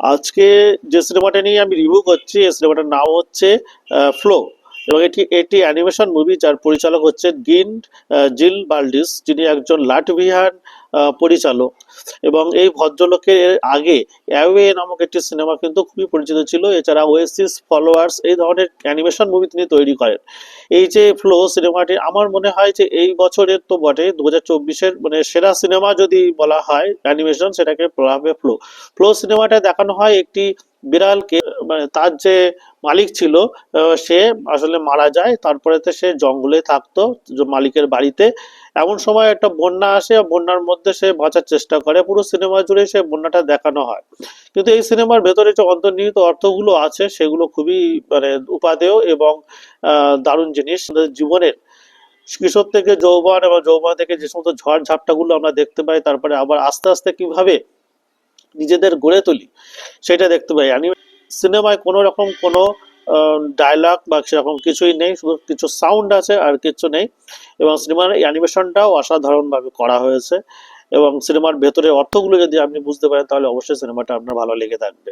আজকে যে সিনেমাটা নিয়ে আমি রিভিউ করছি এই সিনেমাটার নাম হচ্ছে ফ্লো। এবং এটি এটি অ্যানিমেশন মুভি, যার পরিচালক হচ্ছে জিল বাল্ডিস, যিনি একজন লাটভিয়ান পরিচালক। এবং এই ভদ্রলোকের এর আগে অ্যাওয়ে নামক একটি সিনেমা কিন্তু খুবই পরিচিত ছিল। এছাড়া ওয়েসিস, ফলোয়ার্স এই ধরনের অ্যানিমেশন মুভি তিনি তৈরি করেন। এই যে ফ্লো সিনেমাটি আমার মনে হয় যে এই বছরের তো বটে, 2024-এর মানে সেরা সিনেমা যদি বলা হয় অ্যানিমেশন, সেটাকে বলা হবে ফ্লো। ফ্লো সিনেমাটা দেখানো হয় একটি বিড়ালকে, মানে তার যে মালিক ছিল সে আসলে মারা যায়, তারপরে তো সে জঙ্গলে থাকতো মালিকের বাড়িতে। এমন সময় একটা বন্যা আসে, আর বন্যার মধ্যে সে বাঁচার চেষ্টা করে। পুরো সিনেমা জুড়ে সে বন্যাটা দেখানো হয়। কিন্তু এই সিনেমার ভেতরে যে অন্তর্নিহিত অর্থগুলো আছে সেগুলো খুবই মানে উপাদেয় এবং দারুণ জিনিস। আমাদের জীবনের কিশোর থেকে যৌবন এবং যৌবন থেকে যে সমস্ত ঝড় ঝাপটাগুলো আমরা দেখতে পাই, তারপরে আবার আস্তে আস্তে কিভাবে নিজেদের গড়ে তুলি সেটা দেখতে পাই। সিনেমায় কোনো রকম কোনো ডায়লগ বা সেরকম কিছুই নেই, শুধু কিছু সাউন্ড আছে আর কিছু নেই। এবং সিনেমার অ্যানিমেশনটাও অসাধারণভাবে করা হয়েছে। এবং সিনেমার ভেতরে অর্থগুলো যদি আপনি বুঝতে পারেন তাহলে অবশ্যই সিনেমাটা আপনার ভালো লেগে থাকবে।